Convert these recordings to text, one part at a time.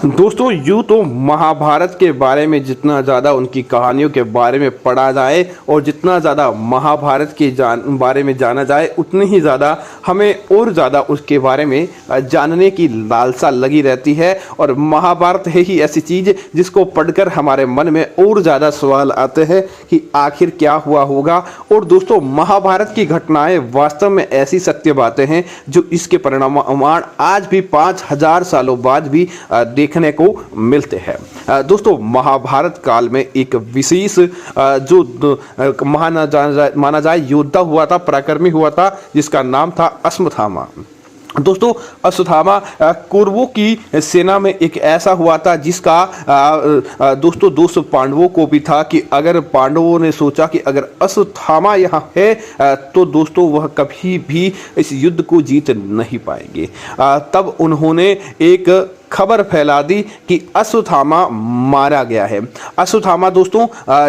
दोस्तों यूँ तो महाभारत के बारे में जितना ज़्यादा उनकी कहानियों के बारे में पढ़ा जाए और जितना ज़्यादा महाभारत के बारे में जाना जाए उतनी ही ज़्यादा हमें और ज़्यादा उसके बारे में जानने की लालसा लगी रहती है। और महाभारत है ही ऐसी चीज़ जिसको पढ़कर हमारे मन में और ज़्यादा सवाल आते हैं कि आखिर क्या हुआ होगा। और दोस्तों महाभारत की घटनाएं वास्तव में ऐसी सत्य बातें हैं जो इसके परिणाम आज भी 5000 सालों बाद भी देखने को मिलते हैं। दोस्तों महाभारत काल में एक विशेष जो माना जाए योद्धा हुआ था, पराक्रमी हुआ था, जिसका नाम था अश्वत्थामा। दोस्तों अश्वत्थामा कौरवों की सेना में एक ऐसा हुआ था जिसका दोस्तों दोस्त पांडवों को भी था कि अगर पांडवों ने सोचा कि अगर अश्वत्थामा यहाँ है तो दोस्तों वह कभी भी इस युद्ध को जीत नहीं पाएंगे। तब उन्होंने एक खबर फैला दी कि अश्वत्थामा मारा गया है। अश्वत्थामा दोस्तों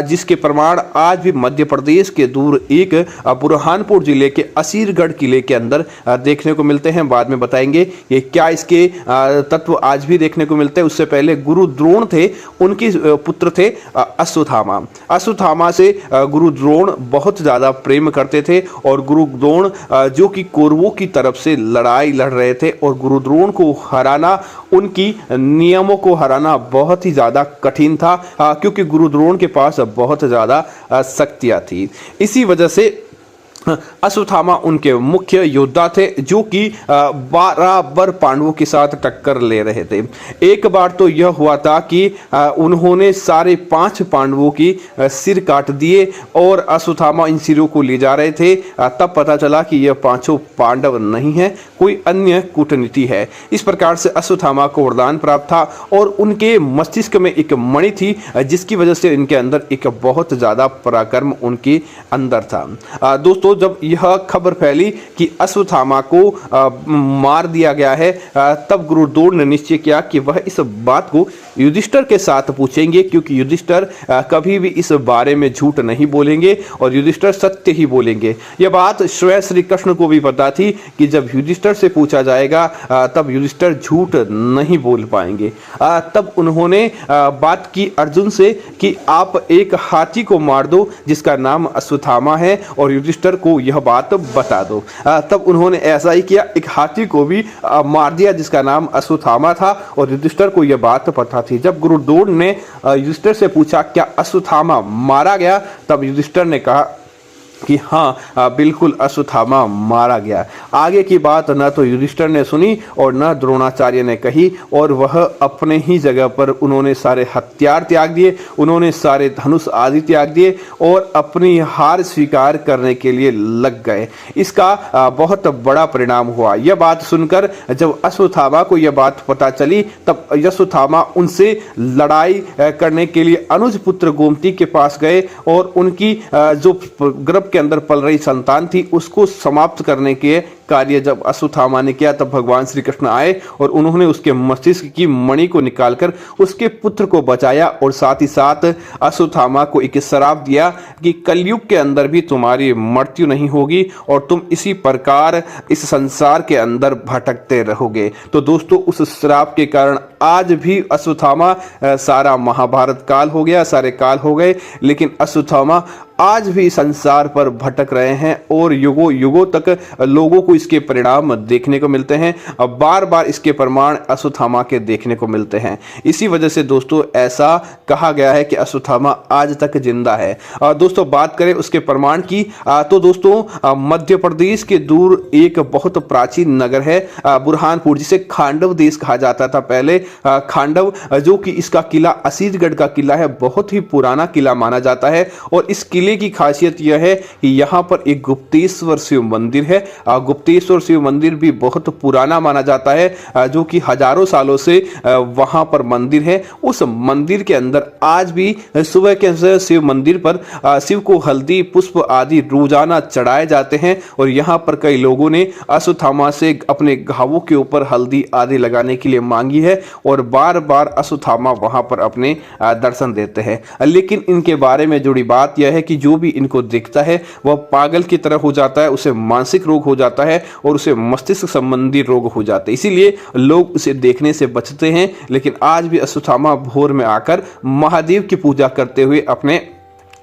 जिसके प्रमाण आज भी मध्य प्रदेश के दूर एक बुरहानपुर जिले के असीरगढ़ किले के अंदर देखने को मिलते हैं। बाद में बताएंगे ये क्या इसके तत्व आज भी देखने को मिलते हैं। उससे पहले गुरु द्रोण थे, उनके पुत्र थे अश्वत्थामा। अश्वत्थामा से गुरु द्रोण बहुत ज़्यादा प्रेम करते थे और गुरु द्रोण जो कि कौरवों की तरफ से लड़ाई लड़ रहे थे और गुरु द्रोण को हराना, उनकी नियमों को हराना बहुत ही ज़्यादा कठिन था क्योंकि गुरु द्रोण के पास बहुत ज़्यादा शक्तियाँ थी। इसी वजह से अश्वत्थामा उनके मुख्य योद्धा थे जो कि बराबर पांडवों के साथ टक्कर ले रहे थे। एक बार तो यह हुआ था कि उन्होंने सारे 5 पांडवों की सिर काट दिए और अश्वत्थामा इन सिरों को ले जा रहे थे। तब पता चला कि यह 5 पांडव नहीं है, कोई अन्य कूटनीति है। इस प्रकार से अश्वत्थामा को वरदान प्राप्त था और उनके मस्तिष्क में एक मणि थी जिसकी वजह से इनके अंदर एक बहुत ज़्यादा पराक्रम उनके अंदर था। दोस्तों जब यह खबर फैली कि अश्वत्थामा को मार दिया गया है तब गुरु द्रोण ने निश्चय किया कि वह इस बात को युधिष्ठिर के साथ पूछेंगे, क्योंकि युधिष्ठिर कभी भी इस बारे में झूठ नहीं बोलेंगे और युधिष्ठिर सत्य ही बोलेंगे। यह बात स्वयं श्री कृष्ण को भी पता थी कि जब युधिष्ठिर से पूछा जाएगा तब युधिष्ठिर झूठ नहीं बोल पाएंगे। तब उन्होंने बात की अर्जुन से कि आप एक हाथी को मार दो जिसका नाम अश्वत्थामा है और युधिष्ठिर को यह बात बता दो। तब उन्होंने ऐसा ही किया, एक हाथी को भी मार दिया जिसका नाम अश्वत्थामा था और युधिष्ठिर को यह बात पता थी। जब गुरु द्रोण ने युधिष्ठिर से पूछा क्या अश्वत्थामा मारा गया, तब युधिष्ठिर ने कहा कि हाँ बिल्कुल अश्वत्थामा मारा गया। आगे की बात न तो युधिष्ठिर ने सुनी और न द्रोणाचार्य ने कही और वह अपने ही जगह पर उन्होंने सारे हथियार त्याग दिए, उन्होंने सारे धनुष आदि त्याग दिए और अपनी हार स्वीकार करने के लिए लग गए। इसका बहुत बड़ा परिणाम हुआ। यह बात सुनकर जब अश्वत्थामा को यह बात पता चली तब अश्वत्थामा उनसे लड़ाई करने के लिए अनुज पुत्र गोमती के पास गए और उनकी जो गर्भ के अंदर पल रही संतान थी उसको समाप्त करने के कार्य जब अश्वत्थामा ने किया तब भगवान श्री कृष्ण आए और उन्होंने उसके मस्तिष्क की मणि को निकालकर उसके पुत्र को बचाया और साथ ही साथ अश्वत्थामा को एक श्राप दिया कि कलयुग के अंदर भी तुम्हारी मृत्यु नहीं होगी और तुम इसी प्रकार इस संसार के अंदर भटकते रहोगे। तो दोस्तों उस श्राप के कारण आज भी अश्वत्थामा, सारा महाभारत काल हो गया, सारे काल हो गए, लेकिन अश्वत्थामा आज भी संसार पर भटक रहे हैं और युगों युगों तक लोगों को इसके परिणाम देखने को मिलते हैं। अब बार बार इसके प्रमाण अश्वत्थामा के देखने को मिलते हैं। इसी वजह से दोस्तों ऐसा कहा गया है कि अश्वत्थामा आज तक जिंदा है। दोस्तों बात करें उसके प्रमाण की तो दोस्तों मध्य प्रदेश के दूर एक बहुत प्राचीन नगर है बुरहानपुर, जिसे खांडव देश कहा जाता था पहले। खांडव जो कि इसका किला असीरगढ़ का किला है, बहुत ही पुराना किला माना जाता है और इस किले की खासियत यह है कि यहाँ पर एक गुप्तेश्वर शिव मंदिर है। गुप्तेश्वर शिव मंदिर भी बहुत पुराना माना जाता है जो कि हजारों सालों से वहां पर मंदिर है। उस मंदिर के अंदर आज भी सुबह के शिव मंदिर पर शिव को हल्दी पुष्प आदि रोजाना चढ़ाए जाते हैं और यहाँ पर कई लोगों ने अश्वत्थामा से अपने घावों के ऊपर हल्दी आदि लगाने के लिए मांगी है और बार बार अश्वत्थामा वहां पर अपने दर्शन देते हैं। लेकिन इनके बारे में जुड़ी बात यह है कि कि जो भी इनको देखता है वह पागल की तरह हो जाता है, उसे मानसिक रोग हो जाता है और उसे मस्तिष्क संबंधी रोग हो जाते हैं। इसीलिए लोग उसे देखने से बचते हैं। लेकिन आज भी अश्वत्थामा भोर में आकर महादेव की पूजा करते हुए अपने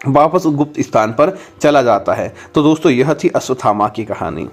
वापस गुप्त स्थान पर चला जाता है। तो दोस्तों, यह थी अश्वत्थामा की कहानी।